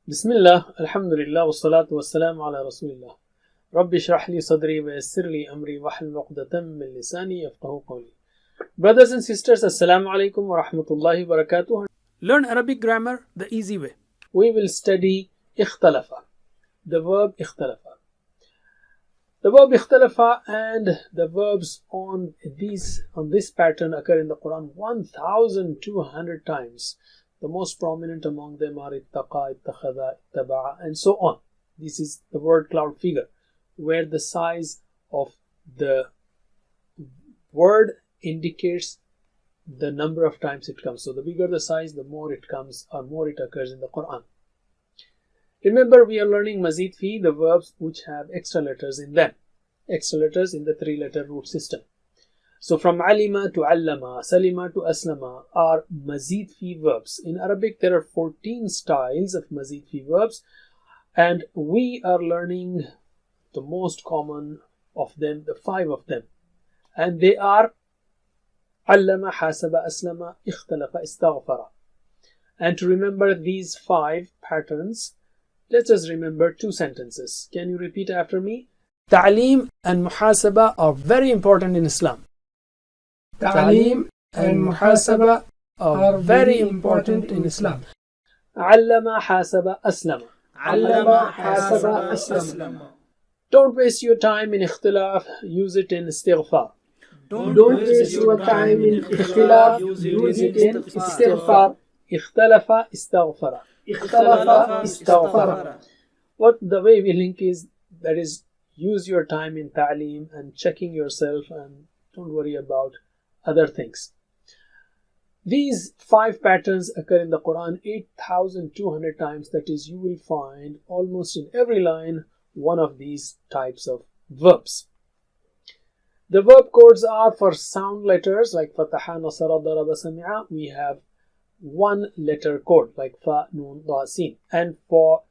Bismillah, Alhamdulillah, wassalatu wassalamu ala Rasulillah. Rabbi shrah li sadri wa yassir li amri wahlul uqdatam min lisani yafqahu qawli. Brothers and sisters, Assalamu alaikum wa rahmatullahi wa barakatuh. Learn Arabic grammar the easy way. We will study ikhtalafa, the verb ikhtalafa. The verb ikhtalafa and the verbs on this pattern occur in the Quran 1200 times. The most prominent among them are ittaqa, ittakhadha, ittaba'a, and so on. This is the word cloud figure, where the size of the word indicates the number of times it comes. So the bigger the size, the more it comes or more it occurs in the Quran. Remember, we are learning mazid fi, the verbs which have extra letters in them. Extra letters in the three-letter root system. So from alima to allama, salima to aslama are mazid fi verbs. In Arabic, there are 14 styles of mazid fi verbs, and we are learning the most common of them, the 5 of them. And they are allama, hasaba, aslama, ikhtalafa, istaghfara. And to remember these 5 patterns, let us remember 2 sentences. Can you repeat after me? Ta'aleem and muhasaba are very important in Islam. Ta'aleem and muhasaba are very important in Islam. Allama, hasaba, aslama. Allama, hasaba, aslama. Don't waste your time in ikhtilaf, use it in istighfar. Don't waste your time in ikhtilaf, use it in istighfar. Ikhtalafa, istaghfara. Ikhtalafa, istaghfara. What the way we link is, that is, use your time in ta'aleem and checking yourself, and don't worry about other things. These 5 patterns occur in the Quran 8,200 times. That is, you will find almost in every line one of these types of verbs. The verb codes are for sound letters like fataha, nasara, daraba, sami'a. We have 1 letter code like fa, nun, da, sin. And for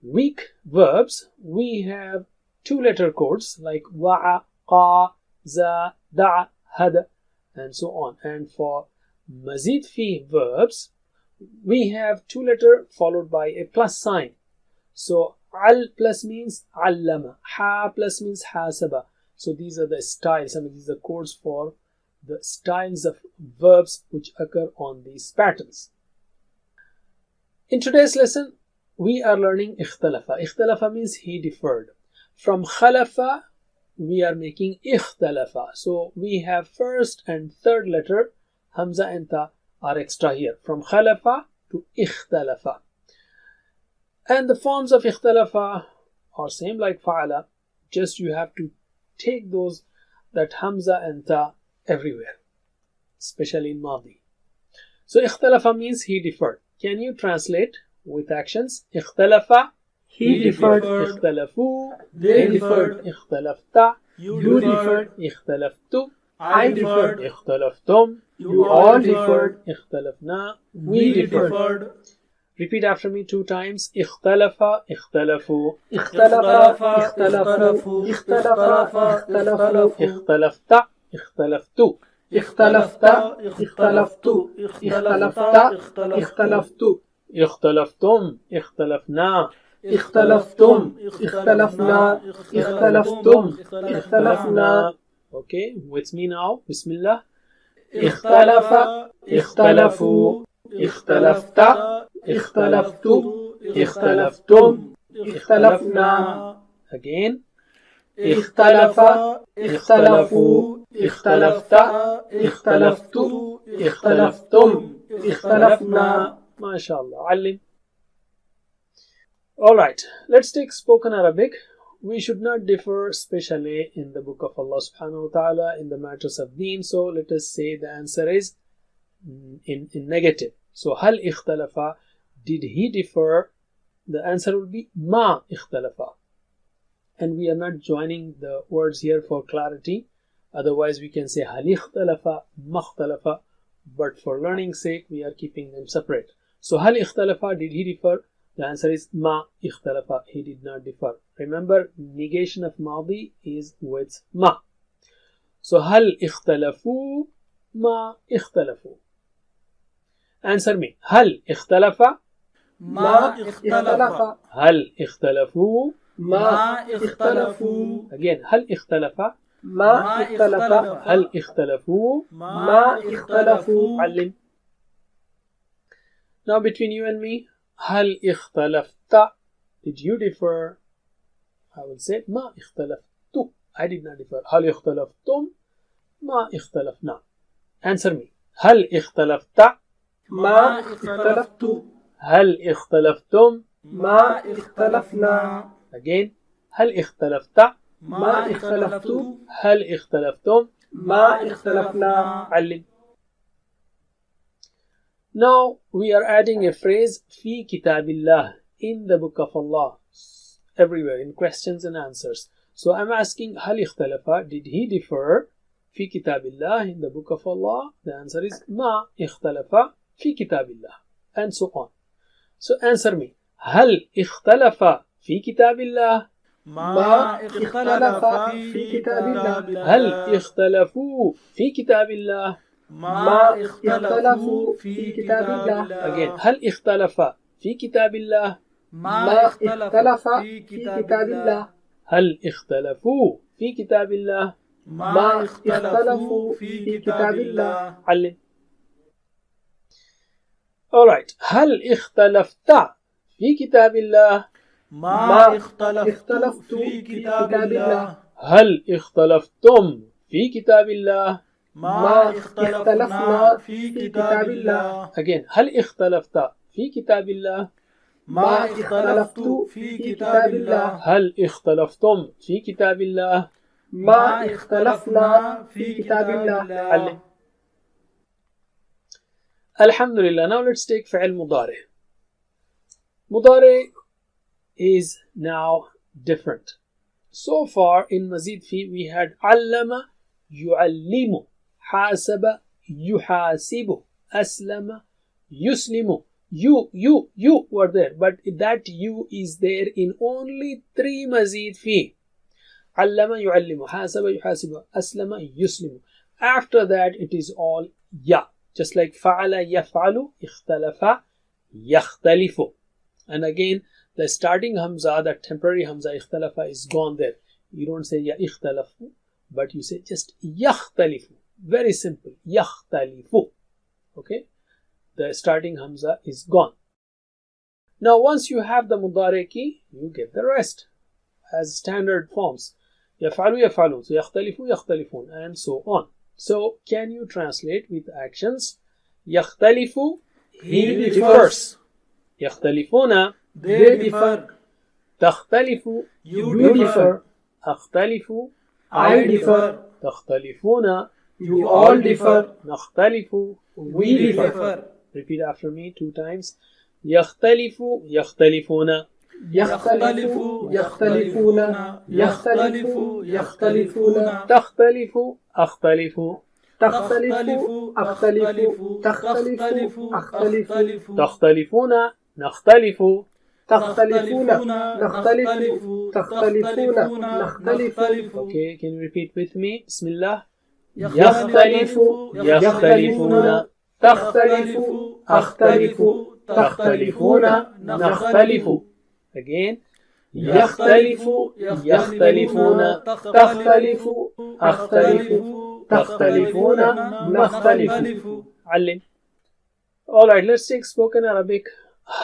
weak verbs, we have 2 letter codes like wa'a, qa, za, da'a, hada, and so on. And for mazid fi verbs, we have 2 letter followed by a plus sign. So al plus means allama, ha plus means hasaba. So these are the styles, these are codes for the styles of verbs which occur on these patterns. In today's lesson, we are learning ikhtalafa. Ikhtalafa means he differed. From khalafa, we are making ikhtalafa. So we have first and third letter, hamza and ta are extra here. From khalafa to ikhtalafa. And the forms of ikhtalafa are same like fa'ala. Just you have to take those, that hamza and ta everywhere, especially in madi. So ikhtalafa means he differed. Can you translate with actions? Ikhtalafa, he differed. Ikhtalafu, They differed. Ikhtalafta, You differed. Ikhtalaftu, I differed. Ikhtalaftum, You all differed. Ikhtalafna, We differed. Repeat after me 2 times. Ikhtalafa, ikhtalafu, Ikhtalafa, ikhtalafu, ikhtalafa, ikhtalafu, Ikhtalafta, ikhtalaftu, ikhthalafta, ikhtalaftu, ikhthalafta, ikhtalaftu, Ikhtalaftum, ikhtalafna, ikhtalaftum, ikhtalafna, ikhtalaftum, ikhtalafna. Okay, with me now. Bismillah. Ikhtalafa, ikhtalafu, ikhtalafta, ikhtalaftu, ikhtalaftum, ikhtalafna. Again. Ikhtalafa, ikhtalafu, ikhtalafta, ikhtalaftu, ikhtalaftum, ikhtalafna. MashaAllah. Alim. Alright, let's take spoken Arabic. We should not differ, especially in the book of Allah subhanahu wa ta'ala, in the matters of deen. So let us say the answer is in negative. So hal ikhtalafa, did he differ? The answer will be ma ikhtalafa. And we are not joining the words here for clarity. Otherwise we can say hal ikhtalafa, ma ikhtalafa. But for learning's sake, we are keeping them separate. So hal ikhtalafa, did he differ? The answer is ma ikhtalafa, he did not differ. Remember, negation of madi is with ma. So hal ikhtalafu, ma ikhtalafu. Answer me. Hal ikhtalafa, ما اختلف هل اختلفوا ما اختلفوا again هل اختلف ما اختلف هل اختلفوا ما اختلفوا علم. Now between you and me, هل اختلفت, did you differ? I will say ما اختلفت, I did not differ. هل اختلفتم? ما اختلفنا. Answer me. هل اختلفت? ما اختلفت هل اختلفتم؟ ما اختلفنا Again هل اختلفت؟ ما اختلفت هل اختلفتم؟ ما اختلفنا علم. Now we are adding a phrase في كتاب الله, in the book of Allah, everywhere in questions and answers. So I'm asking هل اختلف, did he differ في كتاب الله, in the book of Allah? The answer is ما اختلف في كتاب الله, and so on. So answer me. هل اختلف في كتاب الله؟ ما اختلف في كتاب الله هل اختلفوا في كتاب الله؟ ما اختلفوا في كتاب الله Again هل اختلف في كتاب الله؟ ما اختلف في كتاب الله هل اختلفوا في كتاب الله؟ ما اختلفوا في كتاب الله علم. Alright, هل اختلفت في كتاب الله؟ ما اختلفت في كتاب الله هل اختلفتم في كتاب الله؟ ما اختلفنا في كتاب الله Again هل اختلفت في كتاب الله؟ ما اختلفت في كتاب الله هل اختلفتم في كتاب الله؟ ما اختلفنا في كتاب الله علم. Alhamdulillah. Now let's take فعل مضارع. مضارع is now different. So far in مزيد في we had علم يعلم, حاسب يحاسب, أسلم يسلم. You were there, but that you is there in only 3 مزيد في. علم يعلم, حاسب يحاسب, أسلم يسلم. After that it is all ya. Just like فعل يفعل, اختلف يختلف. And again the starting hamza, that temporary hamza ikhtalafa, is gone there. You don't say ya ikhtalafu, but you say just yakhtalifu. Very simple. Yakhtalifu. Okay? The starting hamza is gone. Now once you have the mudari ki, you get the rest as standard forms. Yaf'alu yaf'alun. So yakhtalifu yakhtalifun, and so on. So can you translate with actions? Yakhtalifu, He differs. Yakhtalifuna, They differ. تختلف, You differ. أختلف, I differ. تختلفون, You all differ. نختلف, We differ. Repeat after me 2 times. يختلف يختلفون, يختلف يختلفون يختلف يختلفون تختلف أختلف, تختلف أختلف تختلف أختلف تختلفون نختلف, تختلفون نختلف تختلفون نختلف Okay, can you repeat with me? بسم الله. يختلف يختلفون, تختلف أختلف تختلفون نختلف. Again. يختلف يختلفون, تختلف أختلف تختلفون نختلف. علم. Alright, let's take spoken Arabic.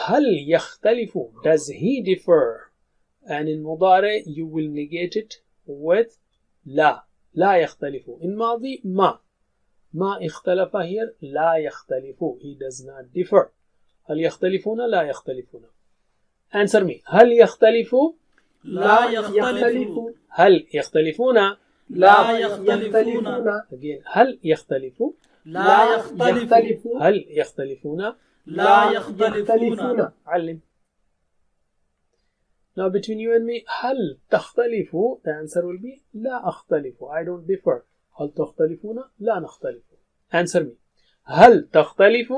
هل يختلف, does he differ? And in مضارع you will negate it with لا. لا يختلف. In ماضي ما اختلف here, لا يختلف, he does not differ. هل يختلفون لا يختلفون. Answer me. هل يختلف, لا يختلف هل يختلفون, لا يختلفون Again. هل يختلف, لا يختلف هل يختلفون, لا يختلفون علم. Now between you and me, هل تختلف, the answer will be لا أختلف, I don't differ. هل تختلفون, لا نختلف. Answer me. هل تختلف,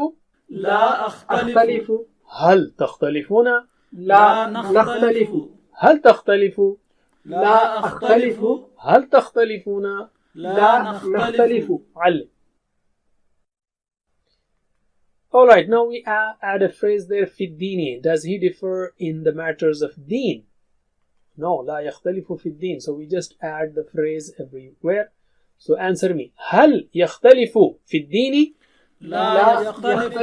لا أختلف هل تختلفون, لا نختلف هل تختلف, لا أختلف هل تختلفون, لا نختلف علم. Alright, now we add a phrase there, في الدين. Does he differ in the matters of deen? No, لا يختلف في الدين. So we just add the phrase everywhere. So answer me. هل يختلف في الدين؟ لا يختلف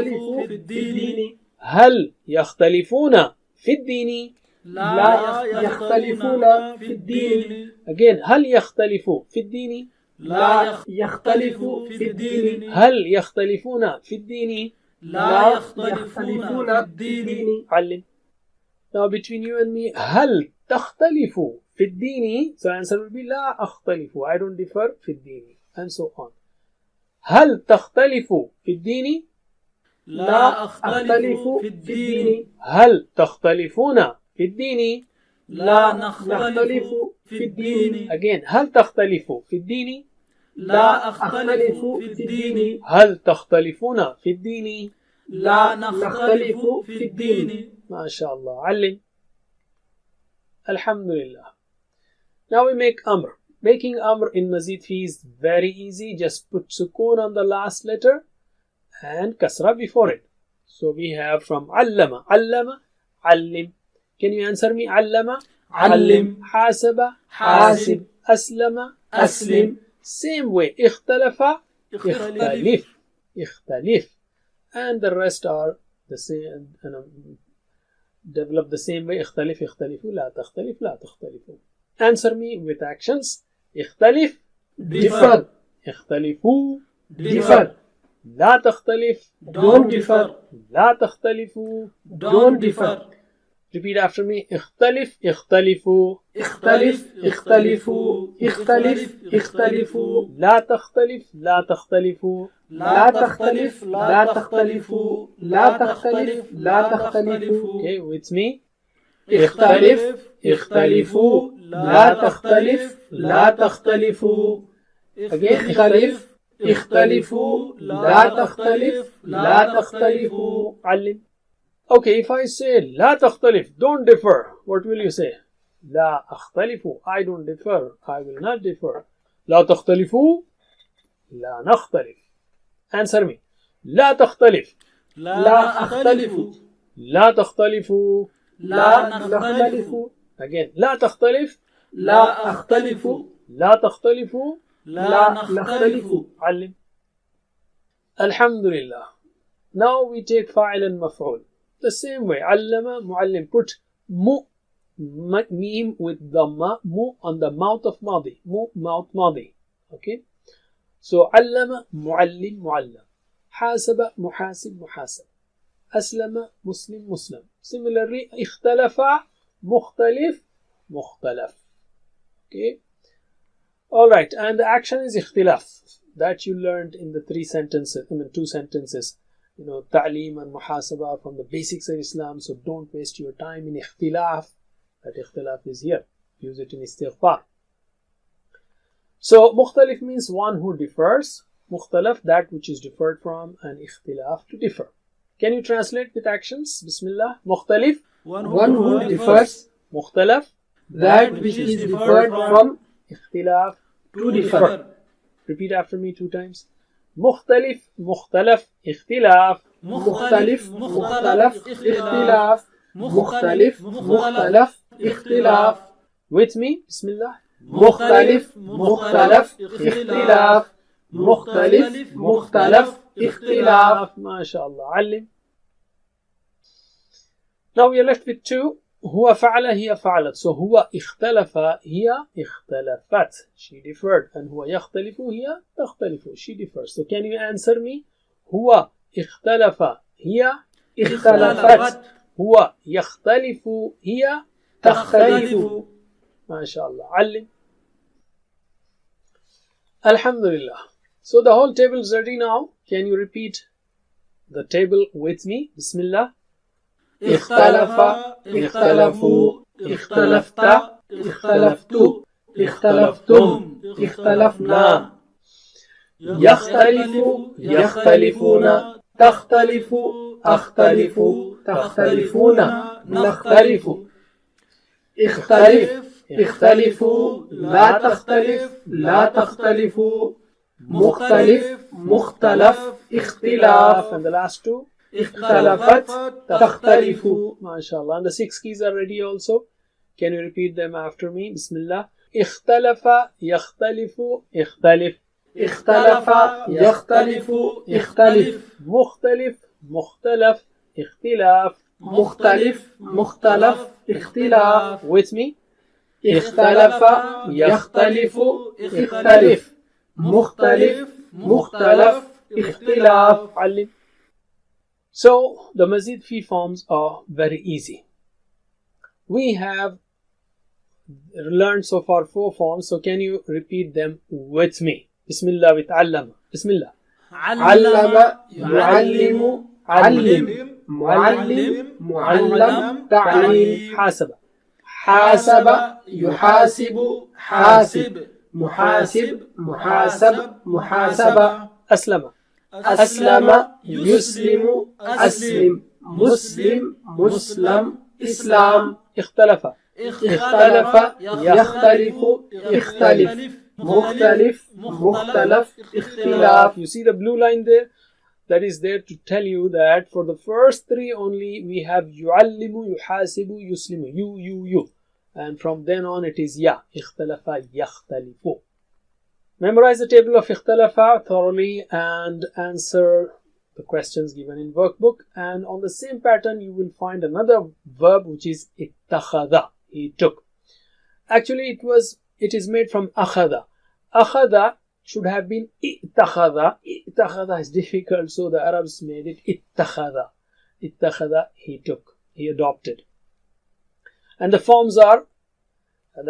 في الدين. هل يختلفون في الدين؟ لا يختلفون في الدين. Again, هل يختلف في الدين؟ لا يختلف في الدين. هل يختلفون في الدين؟ لا يختلفون في الدين. علم. Now between you and me, هل تختلف في الدين? So answer will be لا أختلف. I don't differ في الدين. And so on. هل تختلف في الدين؟ لا أختلف في الدين. هل تختلفون في الدين؟ لا نختلف في الدين. Again, هل تختلف في الدين؟ لا أختلف في الدين. هل تختلفون في الدين؟ لا نختلف في الدين. ما شاء الله. علم. Alhamdulillah. Now we make amr. Making amr in Mazid fi is very easy. Just put sukoon on the last letter and kasra before it. So we have from allama. Allama, allim. Can you answer me? Allama, علم. hasaba, حاسب. aslama, أسلم. Same way. اختلف, اختلف. اختلف. And the rest are the same. Develop the same way. اختلف, اختلفوا. لا تختلف, لا تختلفوا. Answer me with actions. اختلف, differ. اختلفوا, differ. لا تختلف, don't differ. لا تختلفوا. don't differ. Repeat after me. اختلف, اختلفوا. اختلف اختلفوا. اختلف اختلفوا. لا تختلف, لا تختلفوا. لا تختلف لا تختلفوا. لا تختلف لا تختلفوا. Okay, with me. اختلف اختلفوا. لا تختلف لا تختلفوا. Again, اختلف اختلفوا. لا تختلف لا تختلفوا. علم. Okay, if I say لا تختلف, don't differ, what will you say? لا أختلف, I don't differ, I will not differ. لا تختلفوا, لا نختلف. Answer me. لا تختلف, لا أختلف. لا تختلفوا. لا نختلف. Again, لا تختلف, لا أختلف. لا تختلفوا. لا نختلف. علم. Alhamdulillah. Now we take فاعل and مفعول. The same way. علم, معلم. Put mu, meme with dhamma, mu on the mouth of madi. Mu, mouth madi. Okay. So علم, معلم, معلم. حاسب, محاسب, محاسب. أسلم, مسلم, مسلم. Similarly, اختلف, مختلف, مختلف. Okay. Alright, and the action is اختلاف that you learned in the two sentences. You know, ta'lim and muhasaba from the basics of Islam. So don't waste your time in ikhtilaf. That ikhtilaf is here. Use it in istighfar. So mukhtalif means one who differs. Mukhtalaf, that which is differed from, and ikhtilaf, to differ. Can you translate with actions? Bismillah. Mukhtalif, one who differs. Mukhtalaf, that which is differed from. ikhtilaf, to differ. Repeat after me 2 times. مختلف, مختلف, اختلاف. مختلف مختلف اختلاف. مختلف مختلف اختلاف. With me, Bismillah. مختلف مختلف اختلاف. مختلف مختلف اختلاف. ما شاء الله. علم. Now we are left with 2. هو فعل, هي فعلت. So هو اختلف, هي اختلفت. She differed. And هو يختلف, هي تختلف. She differs. So can you answer me? هو اختلف, هي اختلفت. هو يختلف, هي تختلف. ما شاء الله. علم. Alhamdulillah. So the whole table is ready now. Can you repeat the table with me? Bismillah. اختلف اختلفوا اختلفت اختلفت اختلفتم اختلفنا. يختلف يختلفون تختلف أختلف تختلفون نختلف. اختلف اختلفوا لا تختلف لا تختلفوا. مختلف مختلف اختلاف. And the last 2. اختلفت تختلف. MashaAllah. And the 6 keys are ready also. Can you repeat them after me? Bismillah. اختلف يختلف اختلف. اختلف يختلف اختلف. مختلف مختلف اختلاف. مختلف مختلف اختلاف. With me. اختلف يختلف اختلف. مختلف مختلف اختلاف. علم. So the Mazid Fi forms are very easy. We have learned so far 4 forms, so can you repeat them with me? Bismillah with allama. Bismillah. علم يعلم علم معلم معلم تعليم. حاسب. حاسب يحاسب حاسب محاسب محاسب محاسبة. أسلم. أسلم يسلم أسلم مسلم مسلم إسلام. اختلف. اختلف يختلف اختلف. مختلف مختلف اختلاف. You see the blue line there? That is there to tell you that for the first 3 only we have يعلم يحاسب يسلم. You. And from then on it is ya. اختلف يختلف. Memorize the table of اختلف thoroughly and answer the questions given in workbook. And on the same pattern you will find another verb which is اتخذ. He took. Actually it is made from أخذ. أخذ should have been اتخذ. اتخذ is difficult, so the Arabs made it اتخذ. اتخذ, he took, he adopted. And the forms are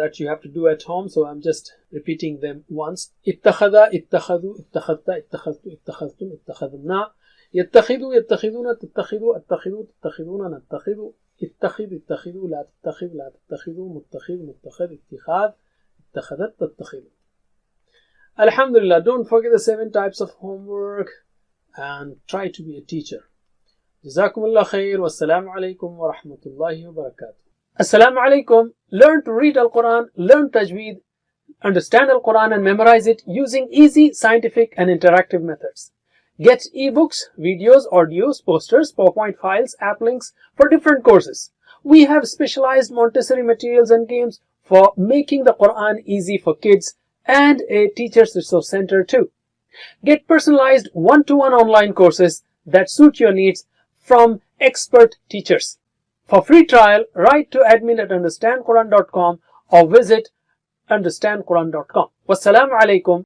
that you have to do at home, so I'm just repeating them once. اتخذ اتخذوا اتخذت اتخذت اتخذتم اتخذنا. يتخذوا يتخذون تتخذوا اتخذوا تتخذون نتخذ. اتخذ اتخذوا لا تتخذ لا تتخذوا متخذ متخذ اتخاذ اتخذت تتخذ. Alhamdulillah, don't forget the 7 types of homework and try to be a teacher. Jazakumullah khair. Wassalamu alaikum wa rahmatullahi wa barakatuh. Assalamu alaikum. Learn to read Al-Quran, learn Tajweed, understand Al-Quran and memorize it using easy, scientific and interactive methods. Get ebooks, videos, audios, posters, PowerPoint files, app links for different courses. We have specialized Montessori materials and games for making the Quran easy for kids and a teacher's resource center too. Get personalized one-to-one online courses that suit your needs from expert teachers. For free trial, write to admin@understandquran.com or visit understandquran.com. Wassalamu alaikum